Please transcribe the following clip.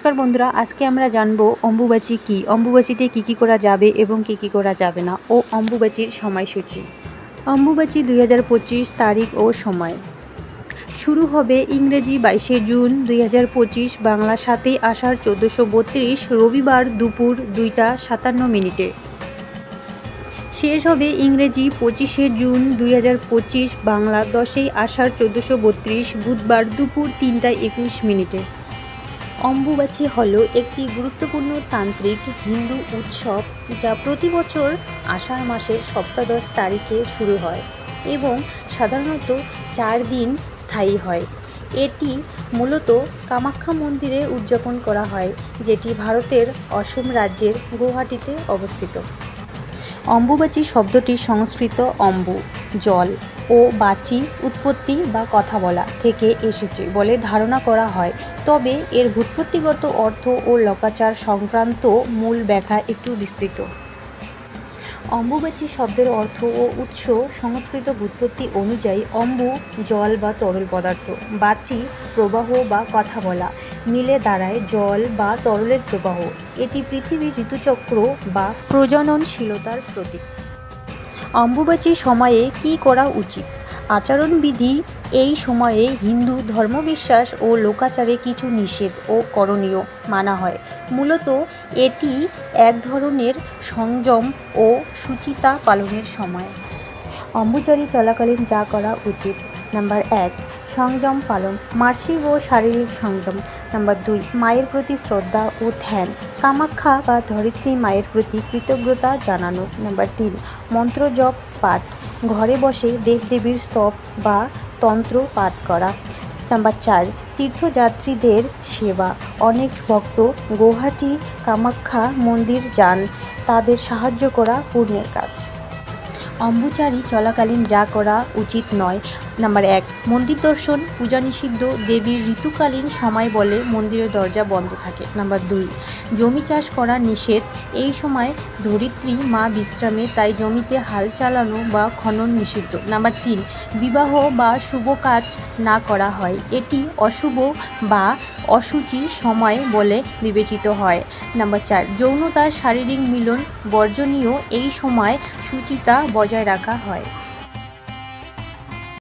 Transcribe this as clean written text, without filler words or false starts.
নমস্কার বন্ধুরা, আজকে আমরা জানবো অম্বুবাচী কি, অম্বুবাচীতে কি করা যাবে এবং কি করা যাবে না ও অম্বুবাচীর সময়সূচি। অম্বুবাচী 2025 তারিখ ও সময়। শুরু হবে ইংরেজি 22শে জুন 2025, বাংলা 7ই আষাঢ় 1432 রবিবার দুপুর 2টা 57 শেষ হবে ইংরেজি 25শে জুন 2025, বাংলা 10ই আষাঢ় 1432 বুধবার দুপুর 3টা 21 অম্বুবাচী হল একটি গুরুত্বপূর্ণ তান্ত্রিক হিন্দু উৎসব যা প্রতি বছর আষাঢ় মাসের সপ্তদশ তারিখে শুরু হয় এবং সাধারণত 4 দিন স্থায়ী হয়। এটি মূলত কামাখ্যা মন্দিরে উদযাপন করা হয়, যেটি ভারতের অসম রাজ্যের গুয়াহাটিতে অবস্থিত। অম্বুবাচী শব্দটি সংস্কৃত অম্বু জল ও বাচী উৎপত্তি বা কথা বলা থেকে এসেছে বলে ধারণা করা হয়, তবে এর ব্যুৎপত্তিগত অর্থ ও লোকাচার সংক্রান্ত মূল ব্যাখ্যা একটু বিস্তৃত। অম্বুবাচী শব্দের অর্থ ও উৎস সংস্কৃত ব্যুৎপত্তি অনুযায়ী অম্বু জল বা তরল পদার্থ, বাচী প্রবাহ বা কথা বলা মিলে দাঁড়ায় জল বা তরলের প্রবাহ। এটি পৃথিবীর ঋতুচক্র বা প্রজননশীলতার প্রতীক। অম্বুবাচী সময়ে কি করা উচিত? আচরণবিধি। এই সময়ে হিন্দু ধর্মবিশ্বাস ও লোকাচারে কিছু নিষেধ ও করণীয় মানা হয়। মূলত এটি এক ধরনের সংযম ও শুচিতা পালনের সময়। অম্বুচারী চলাকালীন যা করা উচিত: নাম্বার 1, সংযম পালন, মানসিক ও শারীরিক সংযম। নাম্বার 2, মায়ের প্রতি শ্রদ্ধা ও ধ্যান, কামাখ্যা বা ধরিত্রী মায়ের প্রতি কৃতজ্ঞতা জানানো। নাম্বার 3, মন্ত্র জপ পাঠ, ঘরে বসে দেবদেবীর স্তব বা তন্ত্র পাঠ করা। নাম্বার 4, তীর্থযাত্রীদের সেবা, অনেক ভক্ত গুয়াহাটি কামাখ্যা মন্দির যান, তাদের সাহায্য করা পুণ্যের কাজ। অম্বুচারী চলাকালীন যা করা উচিত নয়: নাম্বার 1, মন্দির দর্শন, পূজা নিষিদ্ধ, দেবীর ঋতুকালীন সময় বলে মন্দিরের দরজা বন্ধ থাকে। নাম্বার 2, জমি চাষ করা নিষেধ, এই সময় ধরিত্রী মা বিশ্রামে, তাই জমিতে হাল চালানো বা খনন নিষিদ্ধ। নাম্বার 3, বিবাহ বা শুভ কাজ না করা হয়, এটি অশুভ বা অশুচি সময় বলে বিবেচিত হয়। নাম্বার 4, যৌনতার শারীরিক মিলন বর্জনীয়, এই সময় শুচিতা বজায় রাখা হয়।